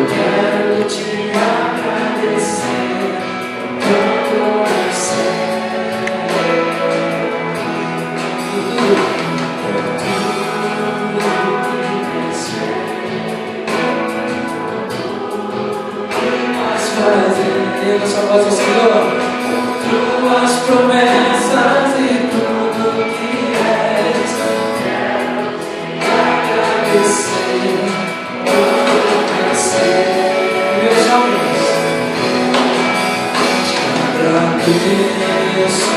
quero te agradecer por todo você. Erga sua voz ao Senhor. Tuas promessas e tudo que és, quero te agradecer por você. Meus amigos, te agradeço,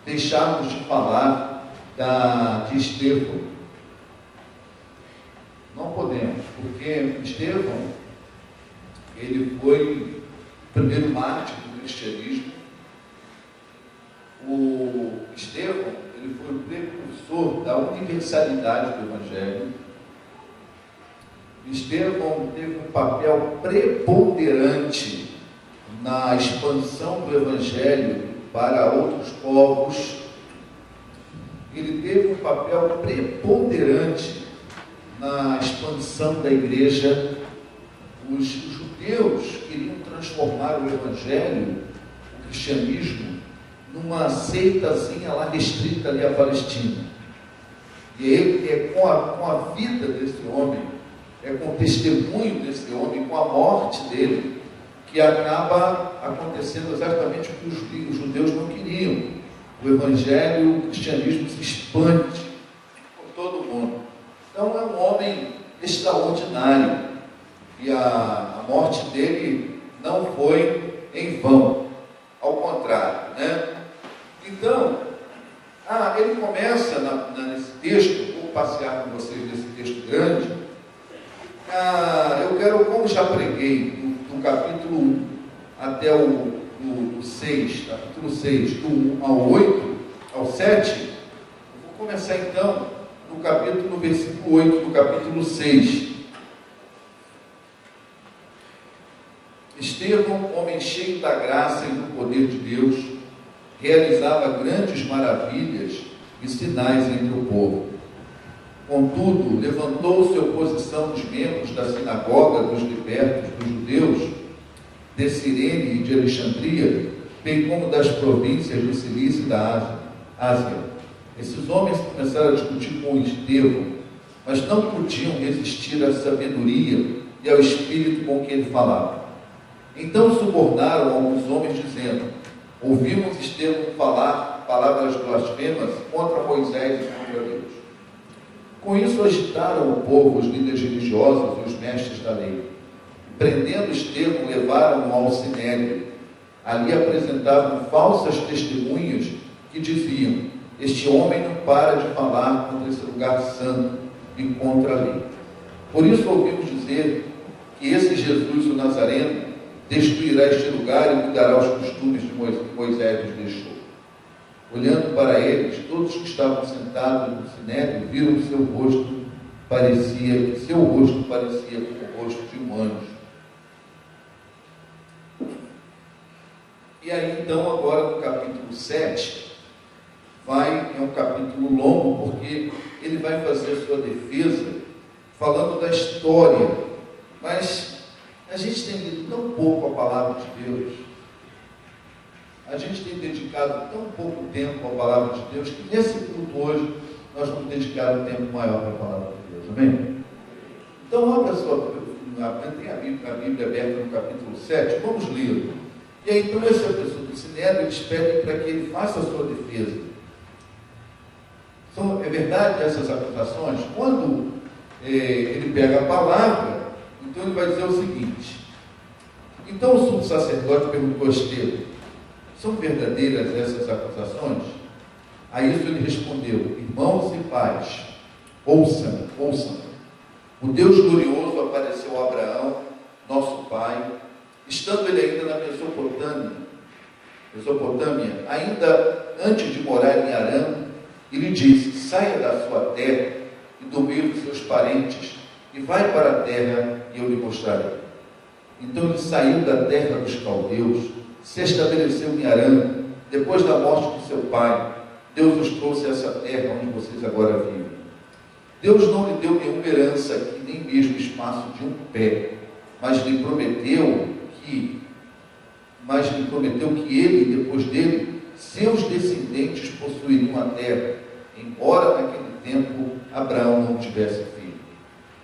deixarmos de falar de Estevão. Não podemos, porque Estevão, ele foi o primeiro mártir do cristianismo. O Estevão, ele foi o precursor da universalidade do Evangelho. Estevão teve um papel preponderante na expansão do Evangelho para outros povos. Ele teve um papel preponderante na expansão da igreja. Os judeus queriam transformar o Evangelho, o cristianismo, numa seitazinha lá restrita ali à Palestina. E ele com a vida desse homem, com o testemunho desse homem, com a morte dele, que acaba acontecendo exatamente o que os judeus não queriam. O Evangelho, o cristianismo se expande por todo o extraordinário. E a morte dele não foi em vão, ao contrário, né? Então, ele começa nesse texto, vou passear com vocês nesse texto grande. Eu quero, como já preguei, do capítulo 1 até o 6, capítulo 6, do 1 ao 8, ao 7, eu vou começar então no versículo 8, do capítulo 6. Estevão, homem cheio da graça e do poder de Deus, realizava grandes maravilhas e sinais entre o povo. Contudo, levantou-se oposição dos membros da sinagoga dos libertos dos judeus, de Cirene e de Alexandria, bem como das províncias do Cilício e da Ásia. Esses homens começaram a discutir com Estevão, mas não podiam resistir à sabedoria e ao espírito com que ele falava. Então subornaram alguns homens, dizendo: ouvimos Estevão falar palavras blasfemas contra Moisés e contra Deus. Com isso agitaram o povo, os líderes religiosos e os mestres da lei. Prendendo Estevão, levaram-no ao sinédrio. Ali apresentavam falsas testemunhas que diziam: este homem não para de falar contra esse lugar santo e contra a lei. Por isso ouvimos dizer que esse Jesus, o Nazareno, destruirá este lugar e mudará os costumes de Moisés nos deixou. Olhando para eles, todos que estavam sentados no sinédrio viram que seu rosto parecia como o rosto de um anjo. E aí então, agora no capítulo 7, é um capítulo longo, porque ele vai fazer a sua defesa falando da história, mas a gente tem lido tão pouco a palavra de Deus, a gente tem dedicado tão pouco tempo à palavra de Deus, que nesse culto hoje nós vamos dedicar um tempo maior para a palavra de Deus, amém? Então, abra tem a Bíblia aberta no capítulo 7, vamos ler. E aí, então, essa pessoa do sinédrio, eles pedem para que ele faça a sua defesa. É verdade essas acusações? Quando ele pega a palavra, então ele vai dizer o seguinte: então o sumo sacerdote perguntou a Estevão: são verdadeiras essas acusações? A isso ele respondeu: irmãos e pais, ouçam-me. O Deus glorioso apareceu a Abraão, nosso pai, estando ele ainda na Mesopotâmia, ainda antes de morar em Harã, e lhe disse: saia da sua terra e do meio dos seus parentes, e vai para a terra e eu lhe mostrarei. Então ele saiu da terra dos caldeus, se estabeleceu em Harã. Depois da morte de seu pai, Deus os trouxe a essa terra onde vocês agora vivem. Deus não lhe deu nenhuma herança aqui, nem mesmo espaço de um pé, mas lhe prometeu que ele, depois dele, seus descendentes possuiriam a terra, embora naquele tempo Abraão não tivesse filho.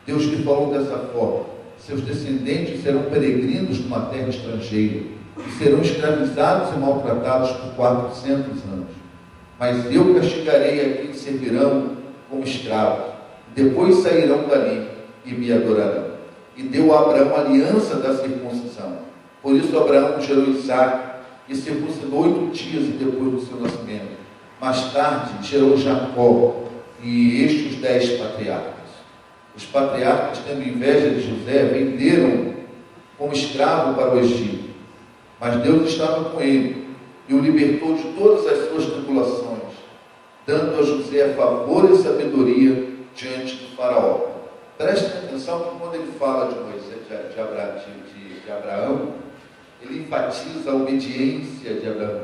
Deus lhe falou dessa forma: seus descendentes serão peregrinos numa terra estrangeira, e serão escravizados e maltratados por 400 anos. Mas eu castigarei a quem servirão como escravos, depois sairão dali e me adorarão. E deu a Abraão a aliança da circuncisão. Por isso Abraão gerou Isaque, e circuncidou 8 dias depois do seu nascimento. Mais tarde gerou Jacó, e estes os 10 patriarcas. Os patriarcas, tendo inveja de José, venderam como escravo para o Egito. Mas Deus estava com ele e o libertou de todas as suas tribulações, dando a José favor e sabedoria diante do faraó. Prestem atenção que quando ele fala de Moisés, de Abraão, ele enfatiza a obediência de Abraão,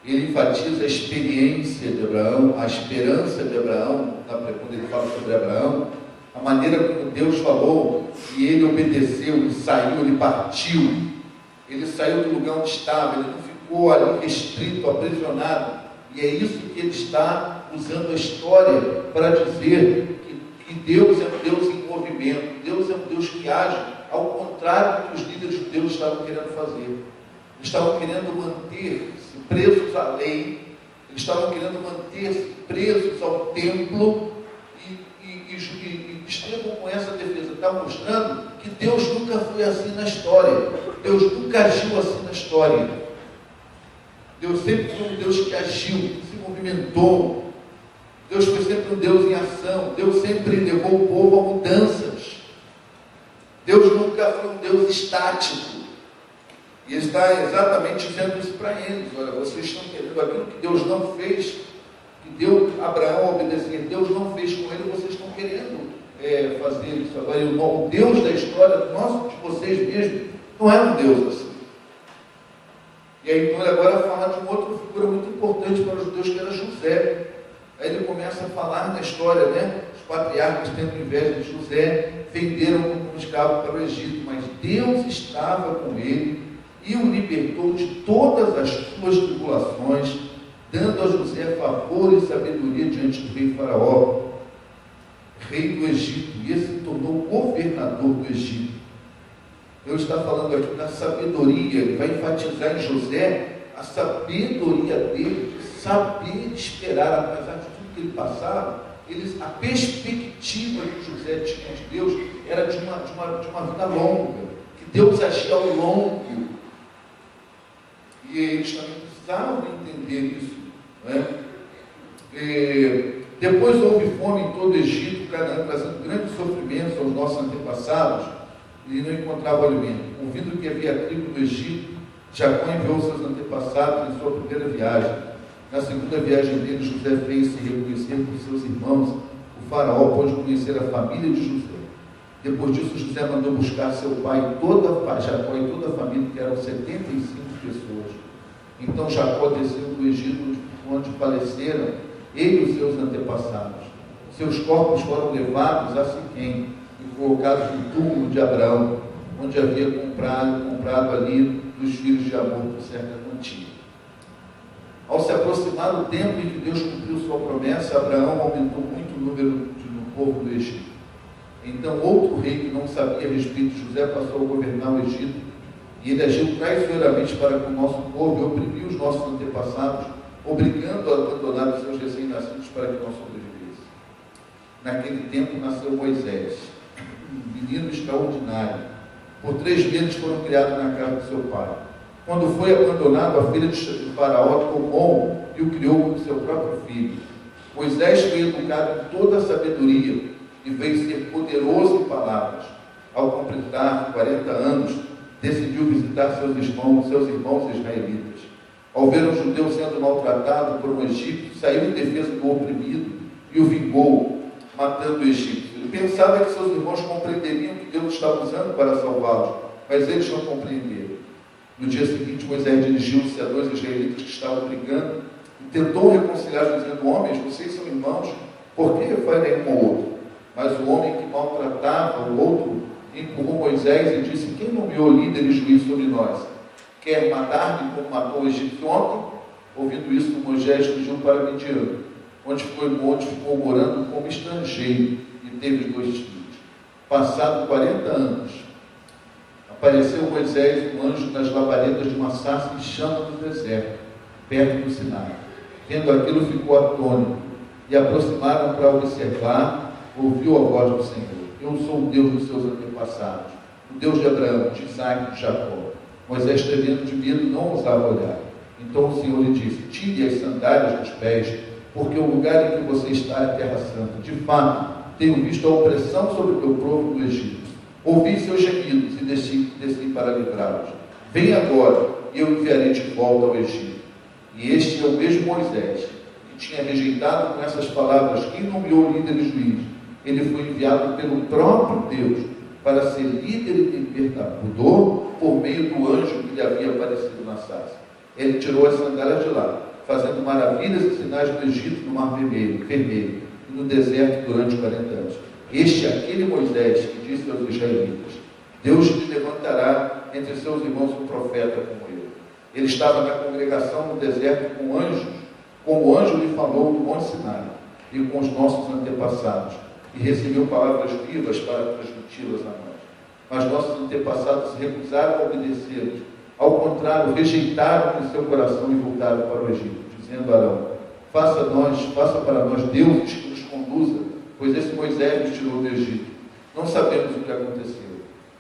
ele enfatiza a experiência de Abraão, a esperança de Abraão. Quando ele fala sobre Abraão, a maneira como Deus falou, e ele obedeceu, ele saiu, ele partiu, ele saiu do lugar onde estava, ele não ficou ali restrito, aprisionado. E é isso que ele está usando a história para dizer que Deus é um Deus em movimento, Deus é um Deus que age, ao contrário do que os líderes judeus estavam querendo fazer. Eles estavam querendo manter-se presos à lei, eles estavam querendo manter-se presos ao templo, e Estevão, com essa defesa, está mostrando que Deus nunca foi assim na história. Deus nunca agiu assim na história. Deus sempre foi um Deus que agiu, que se movimentou. Deus foi sempre um Deus em ação. Deus sempre levou o povo a mudanças. Deus nunca foi um Deus estático. E Ele está exatamente dizendo isso para eles. Olha, vocês estão querendo aquilo que Deus não fez, que deu Abraão a obedecer. Deus não fez com ele, vocês estão querendo fazer isso agora. E o Deus da história, nosso, de vocês mesmos, não é um Deus assim. E aí então ele agora fala de uma outra figura muito importante para os judeus, que era José. Aí ele começa a falar na história, né? Os patriarcas, tendo inveja de José, venderam como escravo para o Egito, mas Deus estava com ele e o libertou de todas as suas tribulações, dando a José favor e sabedoria diante do rei Faraó, rei do Egito, e ele se tornou governador do Egito. Deus está falando aqui da sabedoria. Ele vai enfatizar em José a sabedoria dele, de saber esperar, apesar de tudo que ele passava. A perspectiva que José tinha de Deus era de uma vida longa, que Deus agia ao longo. E eles também precisavam entender isso, né? Depois houve fome em todo o Egito, Canaã, trazendo grandes sofrimentos aos nossos antepassados, e não encontrava alimento. Ouvindo que havia trigo no Egito, Jacó enviou seus antepassados em sua primeira viagem. Na segunda viagem dele, José fez-se reconhecer por seus irmãos. O faraó pôde conhecer a família de José. Depois disso, José mandou buscar seu pai, Jacó e toda a família, que eram 75 pessoas. Então Jacó desceu do Egito, onde faleceram ele e os seus antepassados. Seus corpos foram levados a Siquém e colocados no túmulo de Abraão, onde havia comprado ali dos filhos de Amor por certa quantia. Ao se aproximar do tempo em que Deus cumpriu sua promessa, Abraão aumentou muito o número do povo do Egito. Então outro rei que não sabia a respeito de José passou a governar o Egito, e ele agiu traiçoeiramente para com o nosso povo e oprimiu os nossos antepassados, obrigando a abandonar os seus recém-nascidos para que não sobrevivessem. Naquele tempo nasceu Moisés, um menino extraordinário. Por 3 meses foram criados na casa de seu pai. Quando foi abandonado, a filha de Faraó tomou e o criou como seu próprio filho. Moisés foi educado em toda a sabedoria e veio ser poderoso em palavras. Ao completar 40 anos, decidiu visitar seus irmãos israelitas. Ao ver um judeu sendo maltratado por um egípcio, saiu em defesa do oprimido e o vingou, matando o egípcio. Ele pensava que seus irmãos compreenderiam que Deus estava usando para salvá-los, mas eles não compreenderam. No dia seguinte, Moisés dirigiu-se a 2 israelitas que estavam brigando e tentou reconciliar, dizendo: homens, vocês são irmãos, por que farem um ao outro? Mas o homem que maltratava o outro empurrou Moisés e disse: quem nomeou líder e juiz sobre nós? Quer matar-me como matou o egípcio ontem? Ouvindo isso, Moisés fugiu para Midian, onde ficou morando como estrangeiro e teve 2 filhos. Passado 40 anos, apareceu Moisés um anjo nas labaredas de uma sarça em chama no deserto, perto do Sinai. Vendo aquilo, ficou atônito, e aproximaram para observar. Ouviu a voz do Senhor: eu sou o Deus dos seus antepassados, o Deus de Abraão, de Isaac e de Jacó. Moisés, tremendo de medo, não ousava olhar. Então o Senhor lhe disse: tire as sandálias dos pés, porque o lugar em que você está é terra santa. De fato, tenho visto a opressão sobre o meu povo do Egito. Ouvi seus gemidos e desci para livrá-los. Vem agora, e eu enviarei de volta ao Egito. E este é o mesmo Moisés, que tinha rejeitado com essas palavras quem nomeou líder e juiz. Ele foi enviado pelo próprio Deus para ser líder e libertador por meio do anjo que lhe havia aparecido na sarça. Ele tirou as sandálias de lá, fazendo maravilhas e sinais no Egito, no Mar Vermelho e no deserto durante 40 anos. Este é aquele Moisés que disse aos israelitas: Deus lhe levantará entre seus irmãos um profeta como eu. Ele estava na congregação no deserto com anjos, como o anjo lhe falou no Monte Sinai, e com os nossos antepassados, e recebeu palavras vivas para transmiti-las a nós. Mas nossos antepassados se recusaram a obedecê-los. Ao contrário, rejeitaram em seu coração e voltaram para o Egito, dizendo a Arão: faça para nós deuses que nos conduzam, pois esse Moisés nos tirou do Egito. Não sabemos o que aconteceu.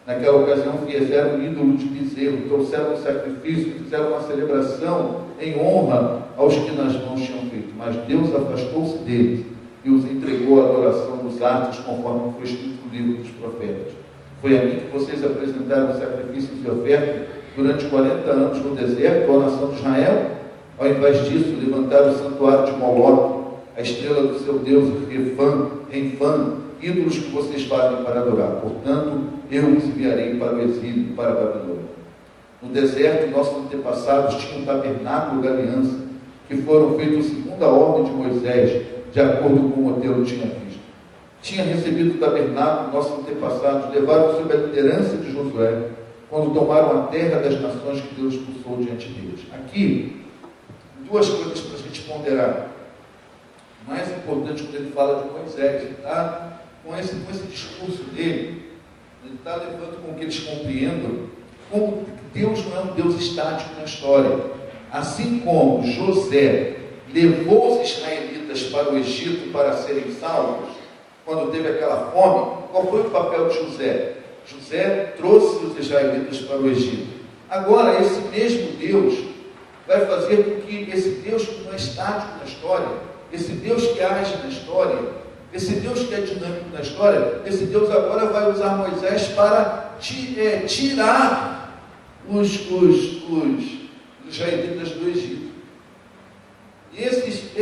Naquela ocasião fizeram um ídolo de bezerro, trouxeram um sacrifício, fizeram uma celebração em honra aos que nas mãos tinham feito. Mas Deus afastou-se deles e os entregou à adoração dos astros, conforme foi escrito no livro dos profetas. Foi a mim que vocês apresentaram sacrifícios e ofertas durante 40 anos no deserto, ó nação de Israel. Ao invés disso, levantaram o santuário de Moloque, a estrela do seu Deus, Renfã, ídolos que vocês fazem para adorar. Portanto, eu os enviarei para o exílio, para a Babilônia. No deserto, nossos antepassados tinham um tabernáculo de aliança, que foram feitos segundo a ordem de Moisés, de acordo com o modelo que tinha visto. Tinha recebido o tabernáculo, nossos antepassados levaram sob a liderança de Josué, quando tomaram a terra das nações que Deus expulsou diante deles. Aqui, duas coisas para a gente ponderar. O mais importante, quando ele fala de Moisés, ele está com esse discurso dele, ele está levando com que eles compreendam como Deus não é um Deus estático na história. Assim como José levou os israelitas para o Egito para serem salvos, quando teve aquela fome, qual foi o papel de José? José trouxe os israelitas para o Egito. Agora, esse mesmo Deus vai fazer com que esse Deus que não é estático na história, esse Deus que age na história, esse Deus que é dinâmico na história, esse Deus agora vai usar Moisés para tirar os israelitas do Egito. E esses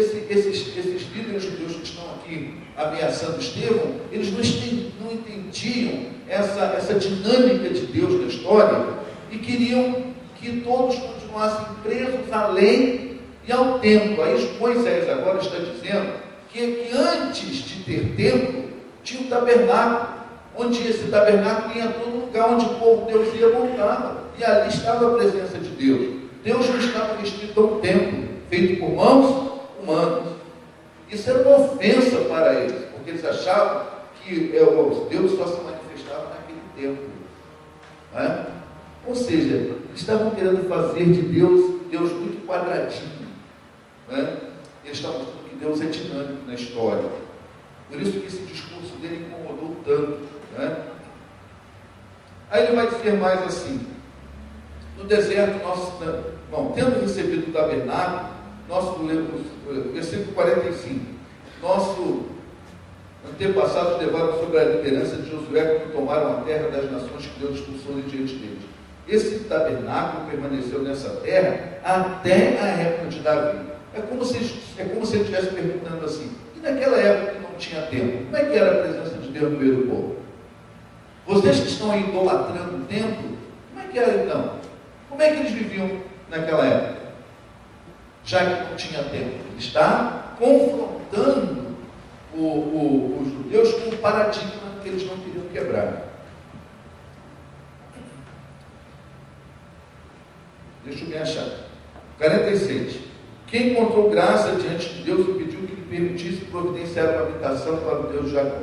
líderes judeus que estão aqui ameaçando Estevão, eles não entendiam essa dinâmica de Deus na história e queriam que todos continuassem presos à lei e ao templo. Aí Moisés agora está dizendo que antes de ter templo, tinha um tabernáculo, onde esse tabernáculo ia a todo lugar onde o povo de Deus ia voltar, e ali estava a presença de Deus. Deus não estava restrito a um templo feito por mãos humanas. Isso era uma ofensa para eles, porque eles achavam que Deus só se manifestava naquele templo, não é? Ou seja, eles estavam querendo fazer de Deus muito quadradinho, não é? Eles estavam mostrando que Deus é dinâmico na história. Por isso que esse discurso dele incomodou tanto, né? Aí ele vai dizer mais assim: no deserto, tendo recebido o tabernáculo, versículo 45, nossos antepassados levaram sobre a liderança de Josué quando tomaram a terra das nações que Deus expulsou de diante deles. Esse tabernáculo permaneceu nessa terra até a época de Davi. É como se ele estivesse perguntando assim: e naquela época que não tinha templo, como é que era a presença de Deus no meio do povo? Vocês que estão aí idolatrando o templo, como é que era então? Como é que eles viviam naquela época? Já que não tinha templo. Ele está confrontando os judeus com o paradigma que eles não queriam quebrar. Deixa eu me achar. 46. Quem encontrou graça diante de Deus e pediu que lhe permitisse providenciar uma habitação para o Deus de Jacó.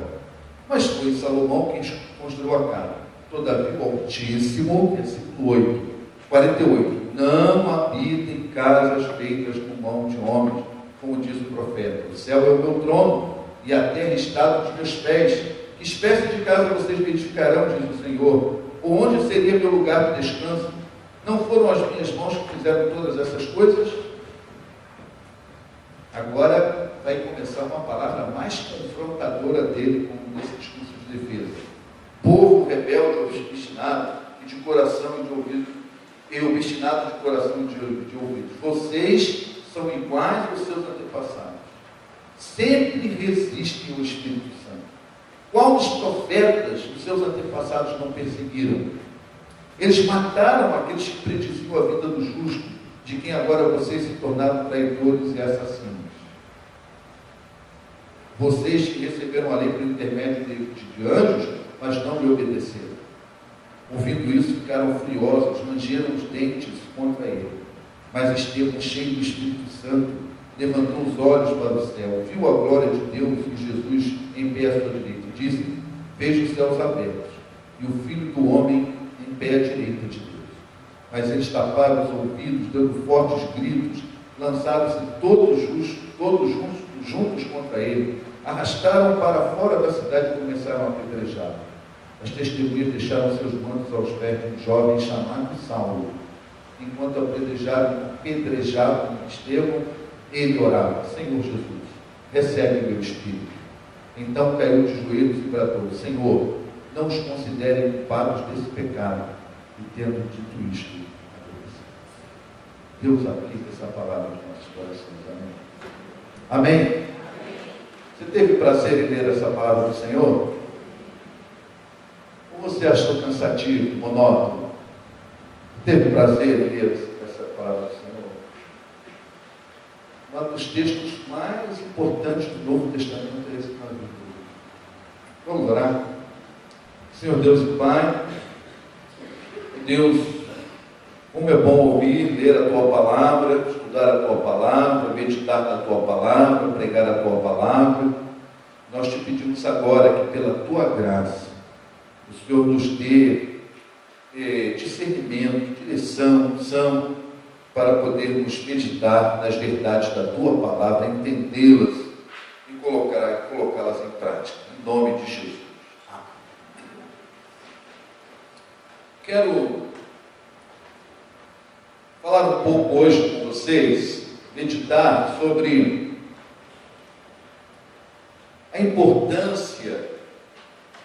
Mas foi Salomão quem construiu a casa. Todavia o Altíssimo, versículo 8, 48, não habita em casas feitas com mão de homens, como diz o profeta. O céu é o meu trono e a terra está dos meus pés. Que espécie de casa vocês me edificarão, diz o Senhor? Ou onde seria meu lugar de descanso? Não foram as minhas mãos que fizeram todas essas coisas? Agora vai começar uma palavra mais confrontadora dele, como nesse discurso de defesa. Povo rebelde, obstinado, e de coração e de ouvido, obstinado de coração e de ouvido. Vocês são iguais aos seus antepassados. Sempre resistem ao Espírito Santo. Qual dos profetas os seus antepassados não perseguiram? Eles mataram aqueles que prediziam a vida do justo, de quem agora vocês se tornaram traidores e assassinos. Vocês que receberam a lei por intermédio de anjos, mas não lhe obedeceram. Ouvindo isso, ficaram furiosos, rangeram os dentes contra ele. Mas Estevão, cheio do Espírito Santo, levantou os olhos para o céu, viu a glória de Deus e Jesus em pé à sua direita, e disse: vejo os céus abertos e o Filho do Homem em pé à direita de Deus. Mas eles taparam os ouvidos, dando fortes gritos, lançaram-se todos juntos contra ele, arrastaram para fora da cidade e começaram a apedrejá-lo. As testemunhas deixaram seus mantos aos pés de um jovem chamado Saulo. Enquanto apedrejavam Estevão, ele orava: Senhor Jesus, recebe meu espírito. Então caiu de joelhos e bradou: Senhor, não os considere culpados desse pecado. E tendo dito isto, Deus aplica essa palavra nos nossos corações. Amém? Amém? Você teve prazer em ler essa palavra do Senhor? Ou você achou cansativo, monótono? Teve prazer em ler essa palavra do Senhor? Um dos textos mais importantes do Novo Testamento é esse que nós vimos. Vamos orar. Senhor Deus e Pai, Deus, como é bom ouvir, ler a Tua Palavra, estudar a Tua Palavra, meditar na Tua Palavra, pregar a Tua Palavra. Nós te pedimos agora que pela Tua graça, o Senhor nos dê discernimento, direção, unção, para podermos meditar nas verdades da Tua Palavra, entendê-las e colocá-las em prática. Em nome de Jesus. Quero falar um pouco hoje com vocês, meditar sobre a importância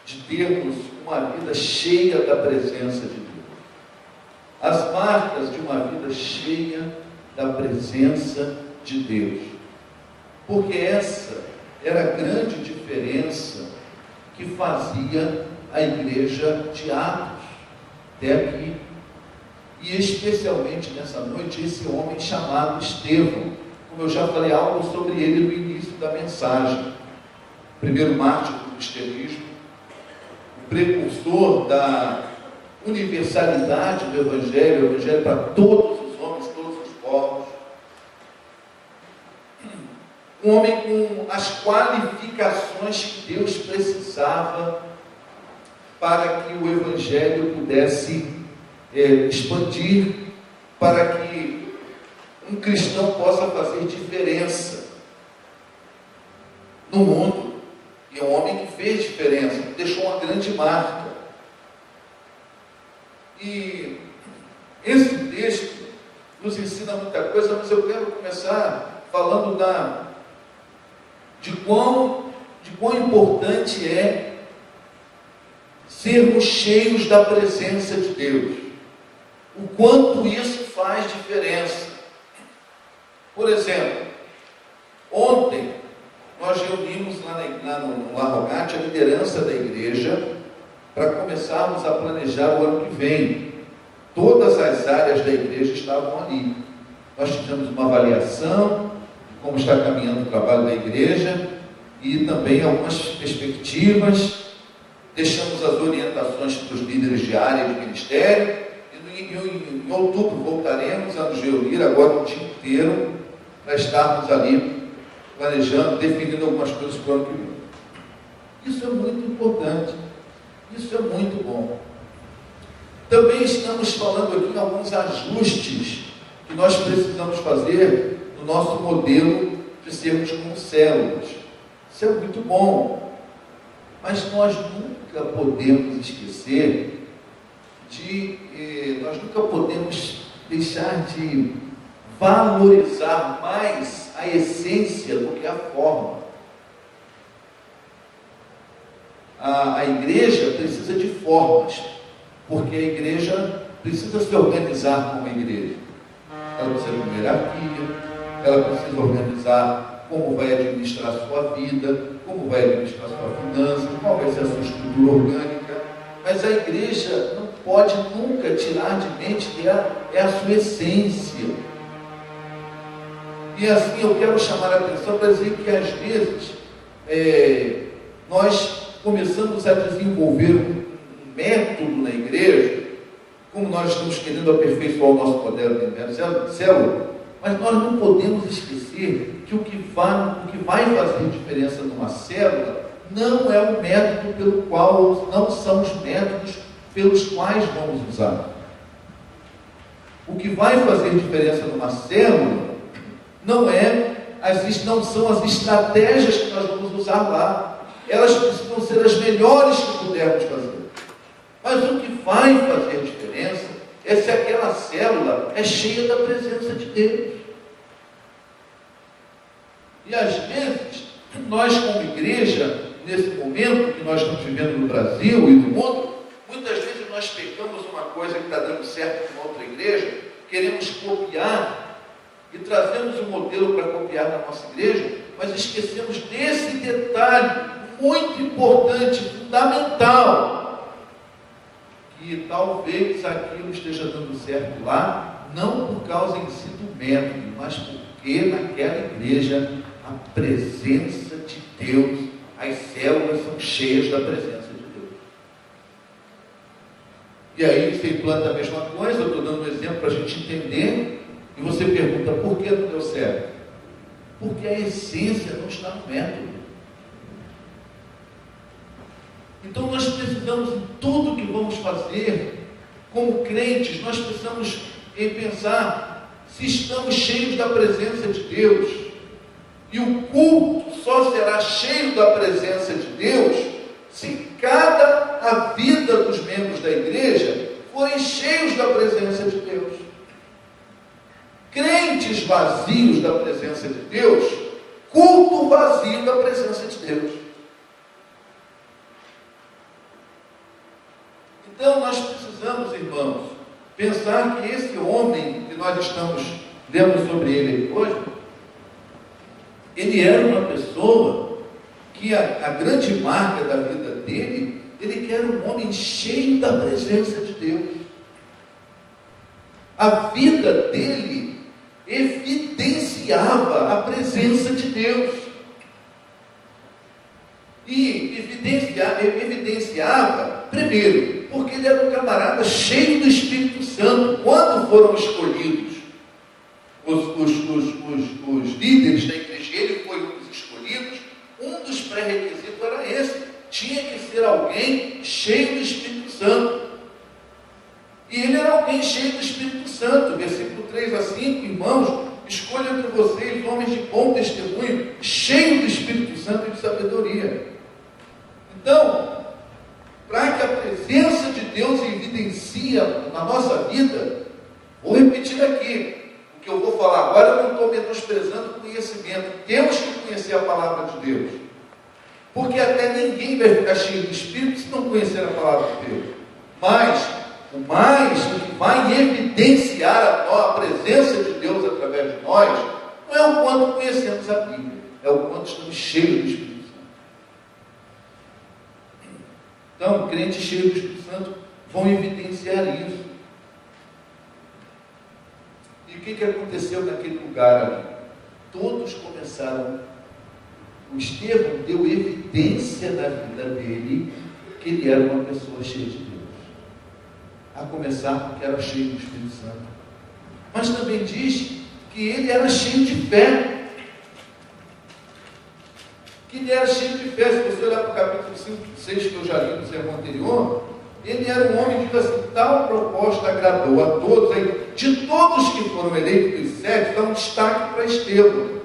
de termos uma vida cheia da presença de Deus. As marcas de uma vida cheia da presença de Deus. Porque essa era a grande diferença que fazia a igreja de Atos até aqui. E especialmente nessa noite, esse homem chamado Estevão. Como eu já falei algo sobre ele no início da mensagem. Primeiro mártir do cristianismo, o precursor da universalidade do Evangelho, o Evangelho para todos os homens, todos os povos. Um homem com as qualificações que Deus precisava para que o Evangelho pudesse expandir, para que um cristão possa fazer diferença no mundo. E é um homem que fez diferença, que deixou uma grande marca. E esse texto nos ensina muita coisa, mas eu quero começar falando de quão importante é sermos cheios da presença de Deus. O quanto isso faz diferença. Por exemplo, ontem nós reunimos lá no Larrogate a liderança da igreja para começarmos a planejar o ano que vem. Todas as áreas da igreja estavam ali. Nós tivemos uma avaliação de como está caminhando o trabalho da igreja e também algumas perspectivas. Deixamos as orientações para os líderes de área e de ministério. Em outubro voltaremos a nos reunir agora o dia inteiro para estarmos ali planejando, definindo algumas coisas para o ano que vem. Isso é muito importante. Isso é muito bom. Também estamos falando aqui em alguns ajustes que nós precisamos fazer no nosso modelo de sermos como células. Isso é muito bom. Mas nós nunca podemos esquecer nós nunca podemos deixar de valorizar mais a essência do que a forma. A igreja precisa de formas, porque a igreja precisa se organizar como igreja. Ela precisa de uma hierarquia, ela precisa organizar como vai administrar a sua vida, como vai administrar a sua finança, qual vai ser a sua estrutura orgânica. Mas a igreja não pode nunca tirar de mente que é a sua essência. E assim eu quero chamar a atenção para dizer que às vezes nós começamos a desenvolver um método na igreja, como nós estamos querendo aperfeiçoar o nosso modelo de célula, mas nós não podemos esquecer que o que vai fazer diferença numa célula não é o método pelo qual, não são os métodos pelos quais vamos usar. O que vai fazer diferença numa célula não são as estratégias que nós vamos usar lá. Elas precisam ser as melhores que pudermos fazer. Mas o que vai fazer a diferença é se aquela célula é cheia da presença de Deus. E às vezes, nós como igreja, nesse momento que nós estamos vivendo no Brasil e no mundo, muitas vezes nós pegamos uma coisa que está dando certo em uma outra igreja, queremos copiar e trazemos um modelo para copiar na nossa igreja, mas esquecemos desse detalhe muito importante, fundamental, que talvez aquilo esteja dando certo lá, não por causa em si do método, mas porque naquela igreja a presença de Deus, as células são cheias da presença de Deus. E aí você implanta a mesma coisa, eu estou dando um exemplo para a gente entender, e você pergunta, por que não deu certo? Porque a essência não está no método. Então nós precisamos, em tudo que vamos fazer, como crentes, nós precisamos pensar se estamos cheios da presença de Deus. E o culto só será cheio da presença de Deus se a vida dos membros da igreja forem cheios da presença de Deus. Crentes vazios da presença de Deus, culto vazio da presença de Deus. Então nós precisamos, irmãos, pensar que esse homem que nós estamos lendo sobre ele hoje, ele era uma pessoa que a grande marca da vida dele, ele que era um homem cheio da presença de Deus. A vida dele evidenciava a presença de Deus. E evidenciava, primeiro, porque ele era um camarada cheio do Espírito Santo. Quando foram escolhidos os líderes da igreja, ele foi um dos escolhidos, um dos pré-requisitos era esse: tinha que ser alguém cheio do Espírito Santo. E ele era alguém cheio do Espírito Santo. Versículo 3 a 5, irmãos, escolha entre vocês homens de bom testemunho, cheios do Espírito Santo e de sabedoria. Então, para que a presença de Deus se evidencia na nossa vida, vou repetir aqui, o que eu vou falar agora, eu não estou menosprezando o conhecimento. Temos que conhecer a palavra de Deus, porque até ninguém vai ficar cheio do Espírito se não conhecer a palavra de Deus. Mas o que vai evidenciar a presença de Deus através de nós, não é o quanto conhecemos a Bíblia, é o quanto estamos cheios do Espírito Santo. Então, crentes cheios do Espírito Santo vão evidenciar isso. E o que aconteceu naquele lugar ali? Todos começaram. O Estevão deu evidência da vida dele, que ele era uma pessoa cheia de Deus. A começar porque era cheio do Espírito Santo. Mas também diz que ele era cheio de fé. Que ele era cheio de fé. Se você olhar para o capítulo 5, 6, que eu já li no sermão anterior, ele era um homem que diz assim: tal proposta agradou a todos. Aí, de todos que foram eleitos dos 7, dá um destaque para Estevão.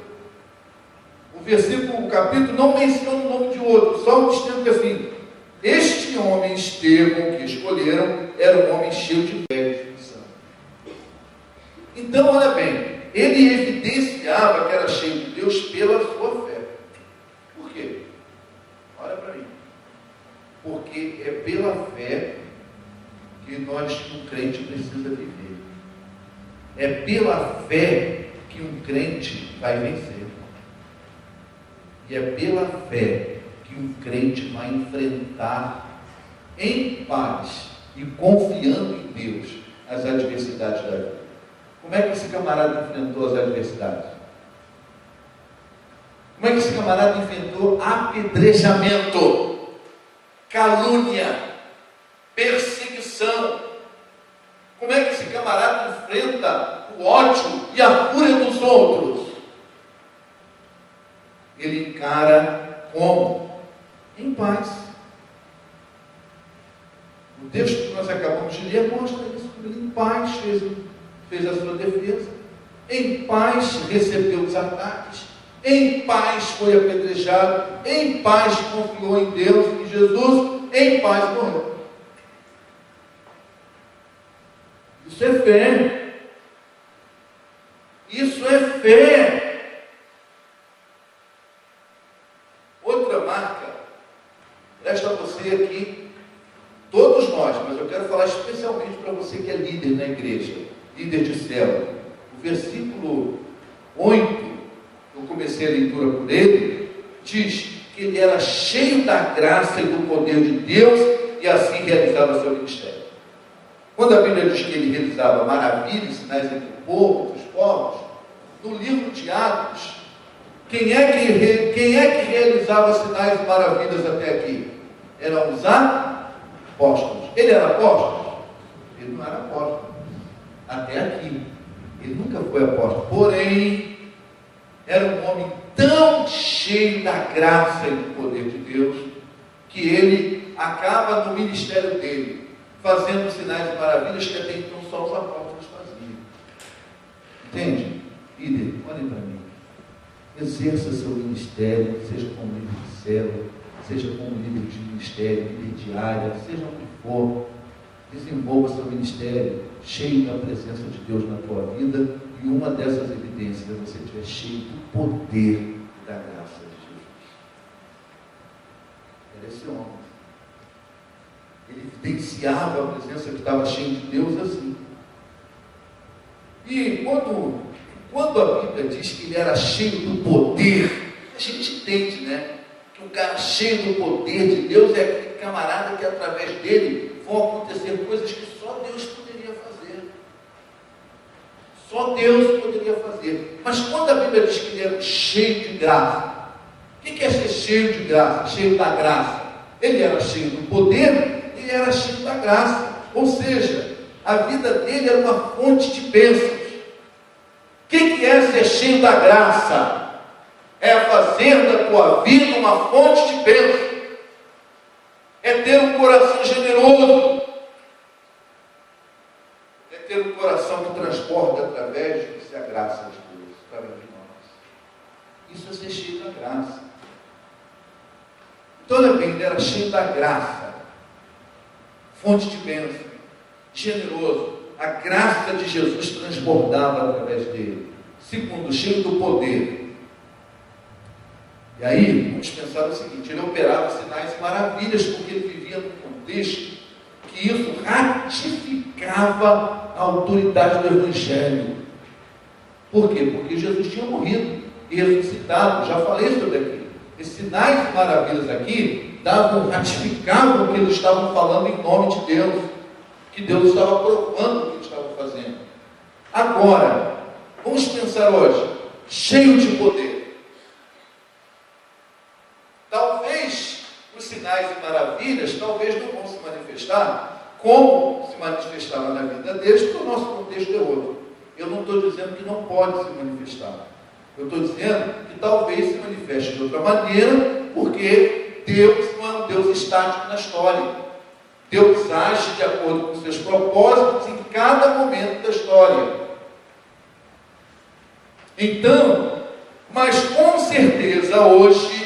O capítulo não menciona o nome de outro, só dizendo que assim: este homem Estevão que escolheram era um homem cheio de fé e Espírito Santo. Então, olha bem, ele evidenciava que era cheio de Deus pela sua fé. Por quê? Olha para mim. Porque é pela fé que um crente precisa viver. É pela fé que um crente vai vencer. E é pela fé que um crente vai enfrentar em paz e confiando em Deus as adversidades da vida. Como é que esse camarada enfrentou as adversidades? Como é que esse camarada enfrentou apedrejamento, calúnia, perseguição? Como é que esse camarada enfrenta o ódio e a fúria dos outros? Ele encara como? Em paz. O texto que nós acabamos de ler mostra isso. Ele em paz fez a sua defesa, em paz recebeu os ataques, em paz foi apedrejado, em paz confiou em Deus, em Jesus, em paz morreu. é fé. Isso é fé. Outra marca, presta você aqui, todos nós, mas eu quero falar especialmente para você que é líder na igreja, líder de célula. O versículo 8, eu comecei a leitura por ele, diz que ele era cheio da graça e do poder de Deus e assim realizava seu ministério. Quando a Bíblia diz que ele realizava maravilhas e sinais entre o povo, entre os povos, no livro de Atos, quem é que realizava sinais e maravilhas até aqui? Eram os apóstolos. Ele era apóstolo? Ele não era apóstolo. Até aqui. Ele nunca foi apóstolo. Porém, era um homem tão cheio da graça e do poder de Deus, que ele acaba no ministério dele, fazendo sinais e maravilhas que até então só os apóstolos faziam. Entende? Líder, olhem para mim. Exerça seu ministério, seja como líder de célula, seja como líder de ministério, líder de área, seja o que for. Desenvolva seu ministério cheio da presença de Deus na tua vida, e uma dessas evidências é você estiver cheio do poder e da graça de Jesus. Era esse homem. Ele evidenciava a presença que estava cheio de Deus assim. E quando a Bíblia diz que ele era cheio do poder, a gente entende, né? Que um cara cheio do poder de Deus é aquele camarada que através dele vão acontecer coisas que só Deus poderia fazer. Só Deus poderia fazer. Mas quando a Bíblia diz que ele era cheio de graça, o que é ser cheio de graça? Cheio da graça. Ele era cheio do poder, ele era cheio da graça. Ou seja, a vida dele era uma fonte de bênçãos. O que é ser cheio da graça? É fazer da tua vida uma fonte de bênção. É ter um coração generoso. É ter um coração que transborda através de que se a graça de Deus através de nós. Isso é ser cheio da graça. Então, olha bem, ele era cheio da graça, fonte de bênção, generoso. A graça de Jesus transbordava através dele. Segundo, cheio do poder. E aí, vamos pensar o seguinte: ele operava sinais e maravilhas, porque ele vivia num contexto que isso ratificava a autoridade do Evangelho. Por quê? Porque Jesus tinha morrido e ressuscitado. Já falei sobre aqui. Esses sinais e maravilhas aqui ratificavam o que eles estavam falando em nome de Deus, que Deus estava provando o que eles estavam fazendo. Agora, vamos pensar hoje, cheio de poder. Talvez os sinais e maravilhas talvez não vão se manifestar como se manifestava na vida deles, porque o nosso contexto é outro. Eu não estou dizendo que não pode se manifestar. Eu estou dizendo que talvez se manifeste de outra maneira, porque Deus não é um Deus estático na história. Deus age de acordo com os seus propósitos em cada momento da história. Então, mas com certeza hoje,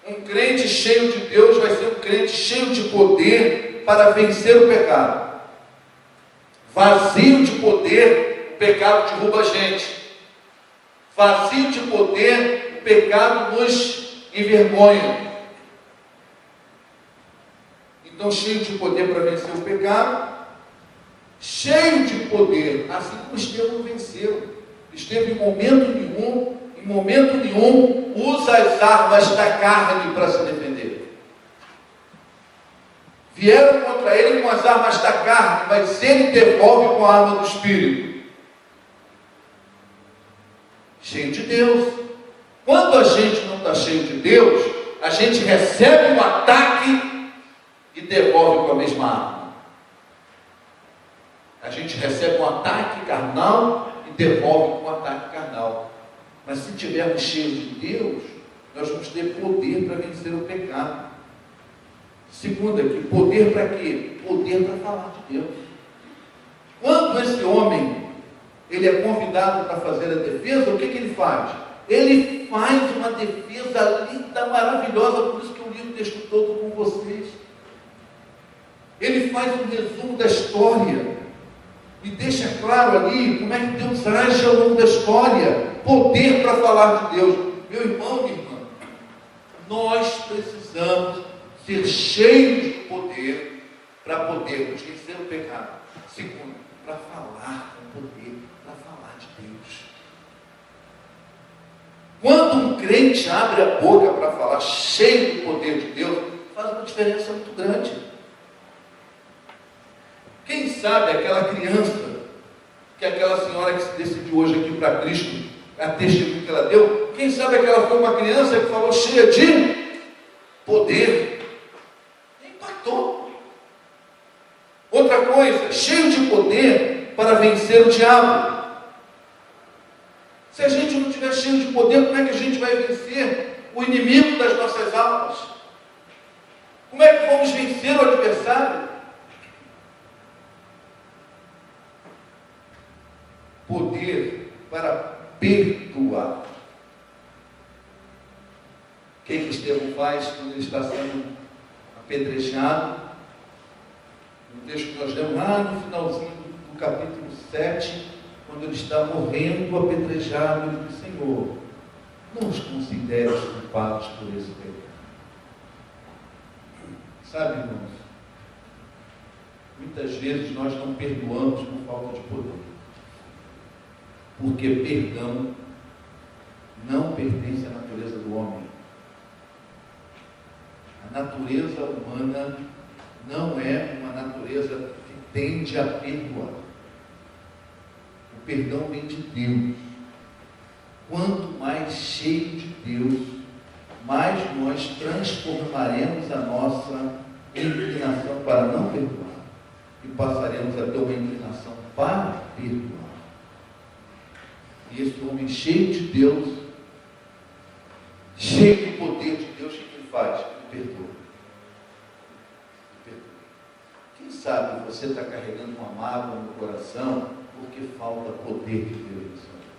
um crente cheio de Deus vai ser um crente cheio de poder para vencer o pecado. Vazio de poder, o pecado derruba a gente. Vazio de poder, o pecado nos envergonha. Então, cheio de poder para vencer o pecado, cheio de poder, assim como Estevão venceu. Estevão em momento nenhum, usa as armas da carne para se defender. Vieram contra ele com as armas da carne, mas ele devolve com a arma do Espírito. Cheio de Deus. Quando a gente não está cheio de Deus, a gente recebe um ataque e devolve com a mesma arma. A gente recebe um ataque carnal e devolve com um ataque carnal. Mas se tivermos cheios de Deus, nós vamos ter poder para vencer o pecado. Segundo aqui, poder para quê? Poder para falar de Deus. Quando esse homem ele é convidado para fazer a defesa, o que ele faz? Ele faz uma defesa linda, maravilhosa, por isso que eu li o texto todo com vocês. ele faz um resumo da história e deixa claro ali como é que Deus age ao longo da história. Poder para falar de Deus. Meu irmão, minha irmã, nós precisamos ser cheios de poder para podermos vencer o pecado. Segundo, para falar com poder, para falar de Deus. Quando um crente abre a boca para falar cheio do poder de Deus, faz uma diferença muito grande. Quem sabe aquela criança, que aquela senhora que se decidiu hoje aqui para Cristo, a testemunho que ela deu, quem sabe aquela foi uma criança que falou cheia de poder, impactou. Outra coisa, cheio de poder para vencer o diabo. Se a gente não tiver cheio de poder, como é que a gente vai vencer o inimigo das nossas almas? Como é que vamos vencer o adversário? Poder para perdoar. O que Estevão faz quando ele está sendo apedrejado? No texto que nós lemos lá no finalzinho do capítulo 7, quando ele está morrendo, apedrejado, ele diz: Senhor, não os consideres culpados por esse pecado. Sabe, irmãos, muitas vezes nós não perdoamos por falta de poder. Porque perdão não pertence à natureza do homem. A natureza humana não é uma natureza que tende a perdoar. O perdão vem de Deus. Quanto mais cheio de Deus, mais nós transformaremos a nossa inclinação para não perdoar e passaremos a ter uma inclinação para perdoar. E esse homem cheio de Deus, cheio do poder de Deus, o que ele faz? Ele perdoa. Quem sabe você está carregando uma mágoa no coração porque falta poder de Deus na sua vida.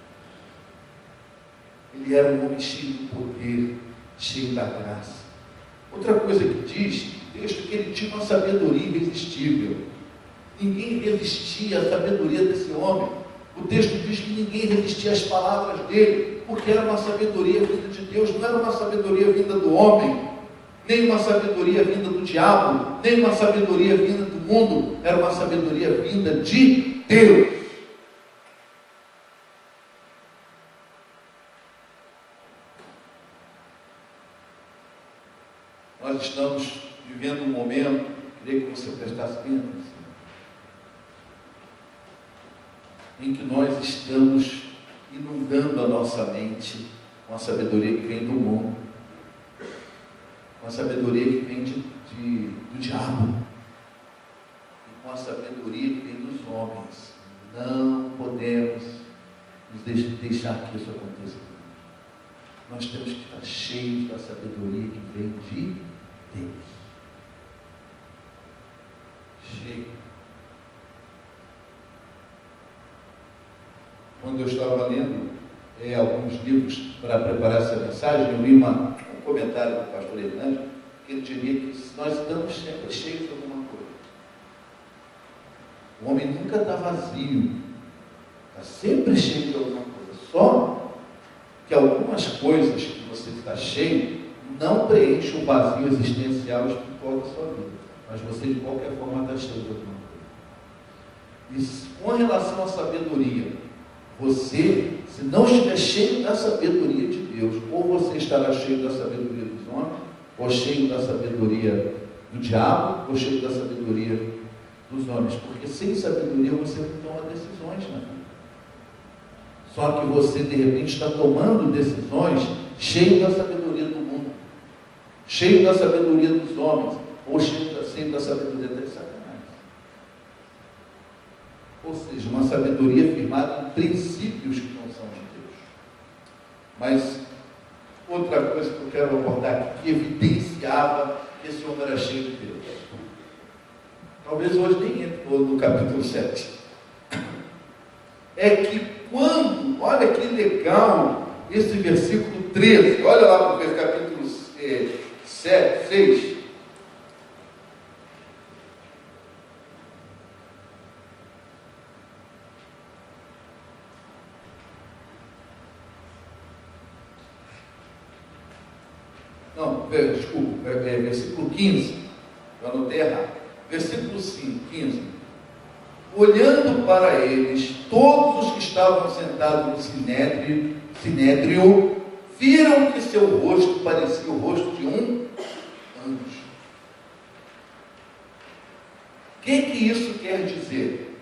Ele era um homem cheio de poder, cheio da graça. Outra coisa que diz o texto é que ele tinha uma sabedoria irresistível. Ninguém resistia à sabedoria desse homem. O texto diz que ninguém resistia às palavras dele, porque era uma sabedoria vinda de Deus, não era uma sabedoria vinda do homem, nem uma sabedoria vinda do diabo, nem uma sabedoria vinda do mundo, era uma sabedoria vinda de Deus. Nós estamos vivendo um momento, queria que você prestasse bem atenção, em que nós estamos inundando a nossa mente com a sabedoria que vem do mundo, com a sabedoria que vem do diabo, e com a sabedoria que vem dos homens. Não podemos nos deixar que isso aconteça. Nós temos que estar cheios da sabedoria que vem de Deus. Cheio. Quando eu estava lendo alguns livros para preparar essa mensagem, eu li um comentário do pastor Hernandes, que ele diria que nós estamos sempre cheios de alguma coisa. O homem nunca está vazio, está sempre cheio de alguma coisa. Só que algumas coisas que você está cheio não preenchem o vazio existencial e espiritual da sua vida, mas você de qualquer forma está cheio de alguma coisa. E com relação à sabedoria, você, se não estiver cheio da sabedoria de Deus, ou você estará cheio da sabedoria dos homens, ou cheio da sabedoria do diabo, ou cheio da sabedoria dos homens, porque sem sabedoria você não toma decisões na vida. Só que você de repente está tomando decisões cheio da sabedoria do mundo, cheio da sabedoria dos homens, ou cheio da sabedoria das Satanás. Ou seja, uma sabedoria firmada em princípios que não são de Deus. Mas outra coisa que eu quero abordar, que evidenciava que esse homem era cheio de Deus. Talvez hoje nem entre no capítulo 7. É que quando, olha que legal esse versículo 13, olha lá para o capítulo 7, 6. Não, desculpa, versículo 15, eu anotei errado. Versículo 15. Olhando para eles, todos os que estavam sentados no sinédrio viram que seu rosto parecia o rosto de um anjo. O que isso quer dizer?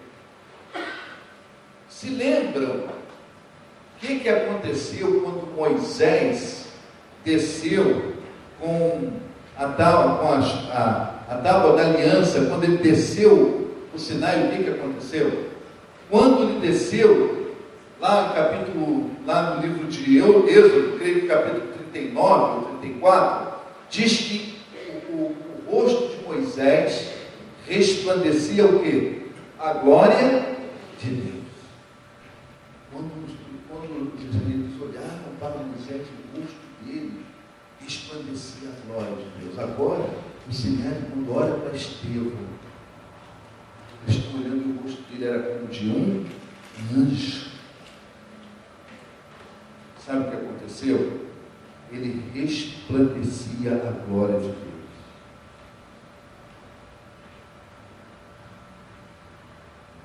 Se lembram o que aconteceu quando Moisés desceu com a tábua da aliança, quando ele desceu o Sinai, o que aconteceu? Quando ele desceu, lá no livro de Êxodo, creio que capítulo 39 ou 34, diz que o rosto de Moisés resplandecia o quê? A glória de Deus. Quando os israelitas olhavam para Moisés, o rosto dele resplandecia a glória de Deus. Agora, o Sinédrio, quando olha para Estevão, eles estão olhando e o rosto dele era como de um anjo. Sabe o que aconteceu? Ele resplandecia a glória de Deus.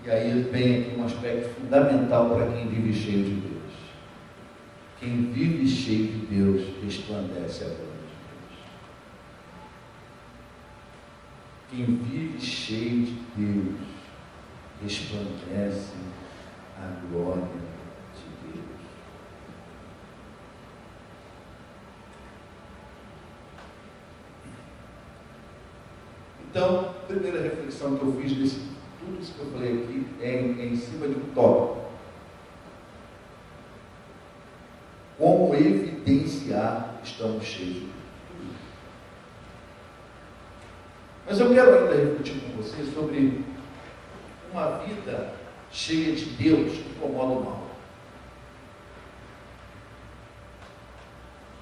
E aí vem aqui um aspecto fundamental para quem vive cheio de Deus. Quem vive cheio de Deus resplandece a glória de Deus. Quem vive cheio de Deus resplandece a glória de Deus. Então, a primeira reflexão que eu fiz desse tudo isso que eu falei aqui é em cima de um tópico. Como evidenciar que estamos cheios de Deus. Mas eu quero ainda refletir com vocês sobre uma vida cheia de Deus que incomoda o mal.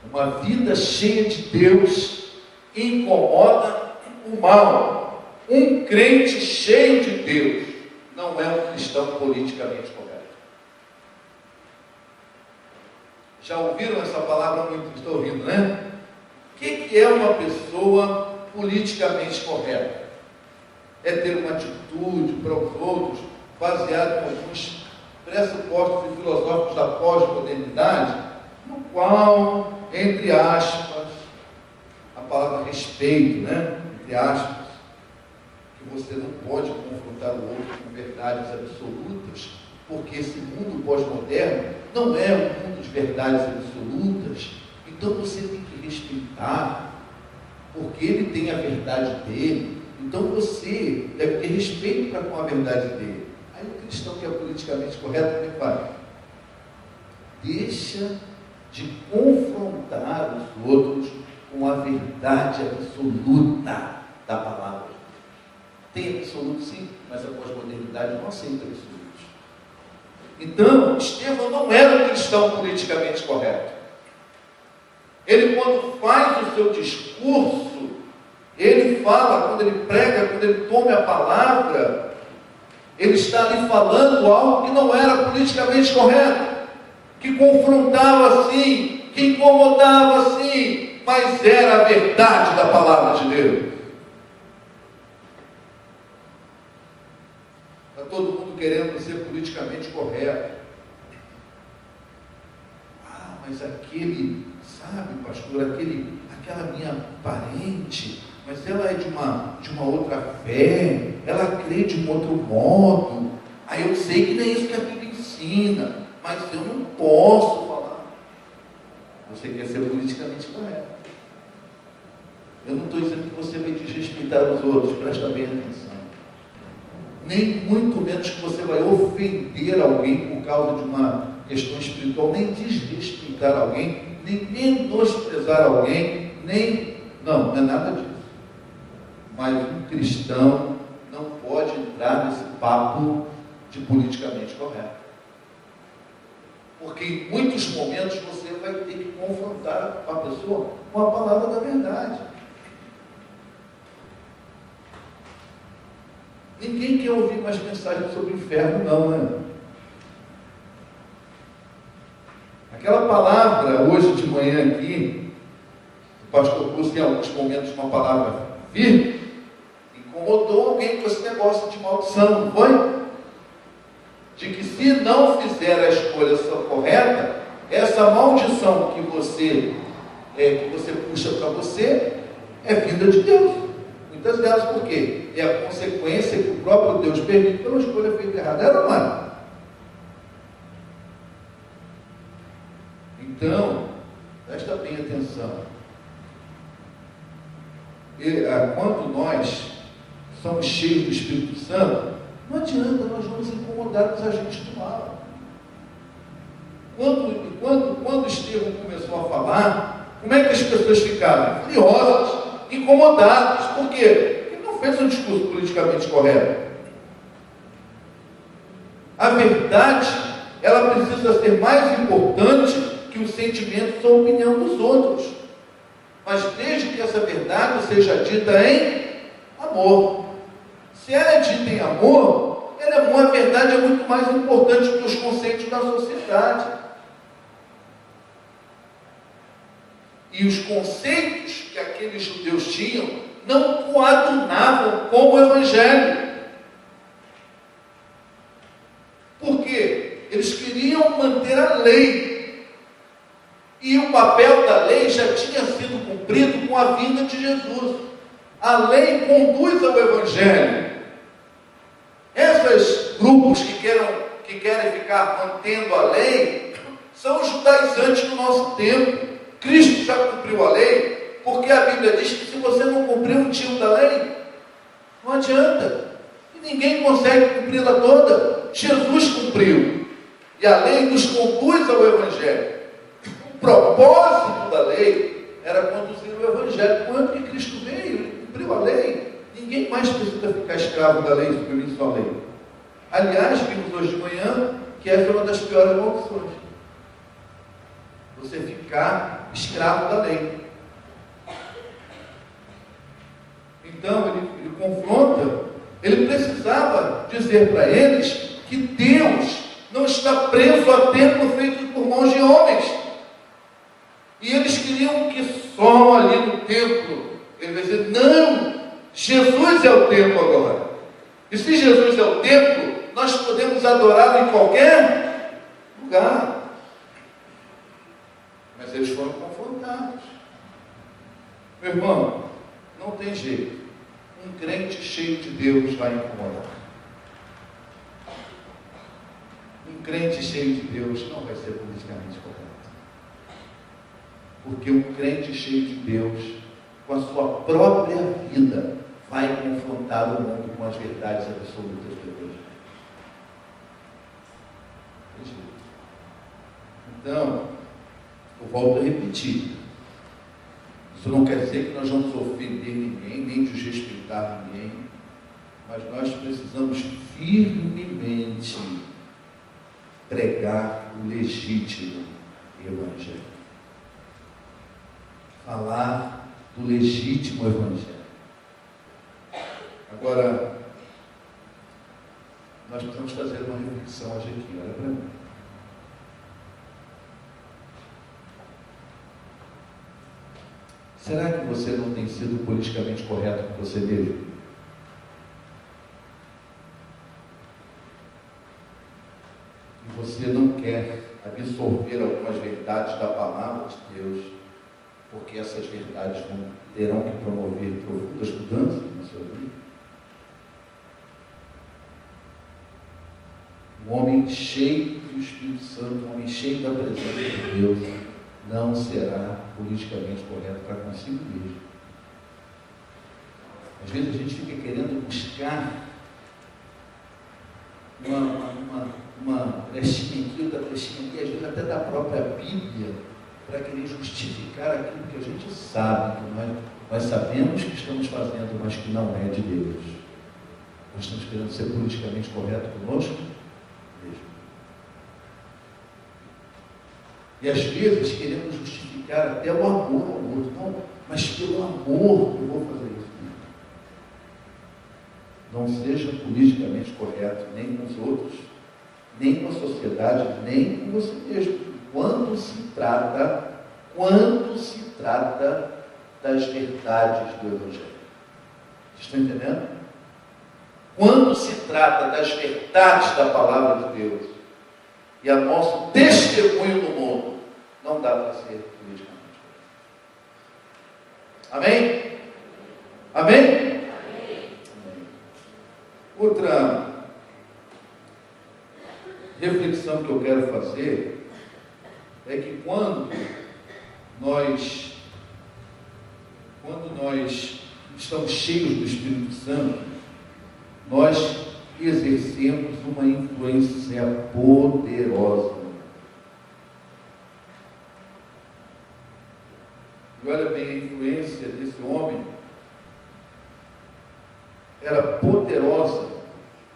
Uma vida cheia de Deus incomoda o mal. Um crente cheio de Deus não é um cristão politicamente correto. Já ouviram essa palavra muito? Estou ouvindo, né? O que é uma pessoa politicamente correta? É ter uma atitude para os outros baseada em alguns pressupostos e filosóficos da pós-modernidade, no qual, entre aspas, a palavra respeito, né? Entre aspas, que você não pode confrontar o outro com verdades absolutas, porque esse mundo pós-moderno não é um mundo de verdades absolutas. Então você tem que respeitar, porque ele tem a verdade dele. Então você deve ter respeito para com a verdade dele. Aí o cristão que é politicamente correto, como é que faz? Deixa de confrontar os outros com a verdade absoluta da palavra. Tem absoluto sim, mas a pós-modernidade não aceita absolutos. Então, Estevão não era um cristão politicamente correto. Ele, quando faz o seu discurso, ele fala, quando ele prega, quando ele toma a palavra, ele está ali falando algo que não era politicamente correto, que confrontava sim, que incomodava sim, mas era a verdade da palavra de Deus. Todo mundo querendo ser politicamente correto. Ah, mas aquele, sabe, pastor, aquela minha parente, mas ela é de uma outra fé, ela crê de um outro modo. Aí eu sei que não é isso que a Bíblia ensina, mas eu não posso falar. Você quer ser politicamente correto. Eu não estou dizendo que você vai desrespeitar os outros, presta bem atenção. Nem muito menos que você vai ofender alguém por causa de uma questão espiritual, nem desrespeitar alguém, nem menosprezar alguém, não é nada disso. Mas um cristão não pode entrar nesse papo de politicamente correto. Porque em muitos momentos você vai ter que confrontar a pessoa com a palavra da verdade. Ninguém quer ouvir mais mensagens sobre o inferno, não, né? Aquela palavra, hoje de manhã aqui, pastor Cruz, em alguns momentos, uma palavra firme, incomodou alguém com esse negócio de maldição, não foi? De que se não fizer a escolha correta, essa maldição que você puxa para você é vinda de Deus. Muitas delas, por quê? É a consequência que o próprio Deus permite pela escolha feita errada. Era uma. Então, presta bem atenção. Quando nós somos cheios do Espírito Santo, não adianta, nós vamos incomodar os agentes do mal. Quando Estevão começou a falar, como é que as pessoas ficaram? Furiosas, incomodadas. Por quê? Porque ele não fez um discurso politicamente correto. A verdade, ela precisa ser mais importante que os sentimentos ou a opinião dos outros. Mas desde que essa verdade seja dita em amor. Se ela é dita em amor, a verdade é muito mais importante que os conceitos da sociedade. E os conceitos que aqueles judeus tinham não coadunavam com o Evangelho. Por quê? Eles queriam manter a lei. E o papel da lei já tinha sido cumprido com a vinda de Jesus. A lei conduz ao Evangelho. Esses grupos que querem ficar mantendo a lei são os judaizantes do nosso tempo. Cristo já cumpriu a lei, porque a Bíblia diz que se você não cumprir um tio da lei, não adianta. E ninguém consegue cumpri-la toda. Jesus cumpriu. E a lei nos conduz ao Evangelho. O propósito da lei era conduzir o Evangelho. Quando que Cristo veio, ele cumpriu a lei. Ninguém mais precisa ficar escravo da lei, submisso à lei. Aliás, vimos hoje de manhã que essa é uma das piores maldições. Você ficar escravo da lei. Então, ele confronta, ele precisava dizer para eles que Deus não está preso a templo feito por mãos de homens. E eles queriam que só ali no templo, ele vai dizer, não, Jesus é o templo agora. E se Jesus é o templo, nós podemos adorá-lo em qualquer lugar. Mas eles foram confrontados. Meu irmão, não tem jeito. Um crente cheio de Deus vai incomodar. Um crente cheio de Deus não vai ser politicamente correto. Porque um crente cheio de Deus, com a sua própria vida, vai confrontar o mundo com as verdades absolutas de Deus. Então, eu volto a repetir. Isso não quer dizer que nós vamos ofender ninguém, nem desrespeitar ninguém, mas nós precisamos firmemente pregar o legítimo Evangelho. Falar do legítimo Evangelho. Agora, nós precisamos fazer uma reflexão hoje aqui, olha para mim. Será que você não tem sido politicamente correto com você mesmo? E você não quer absorver algumas verdades da palavra de Deus, porque essas verdades terão que promover profundas mudanças na sua vida? Um homem cheio do Espírito Santo, um homem cheio da presença de Deus, não será politicamente correto para consigo mesmo. Às vezes a gente fica querendo buscar uma brechinha aqui, outra brechinha aqui, às vezes até da própria Bíblia, para querer justificar aquilo que a gente sabe, que nós sabemos que estamos fazendo, mas que não é de Deus. Nós estamos querendo ser politicamente correto conosco mesmo. E às vezes queremos justificar até o amor ao outro. Não, mas pelo amor eu vou fazer isso. Não seja politicamente correto nem com os outros, nem com a sociedade, nem com você mesmo. Quando se trata das verdades do Evangelho. Vocês estão entendendo? Quando se trata das verdades da palavra de Deus e a nosso testemunho no mundo, não dá para ser politicamente correto. Amém? Amém? Amém? Outra reflexão que eu quero fazer é que quando nós estamos cheios do Espírito Santo, nós exercemos uma influência poderosa. E olha bem, a influência desse homem era poderosa.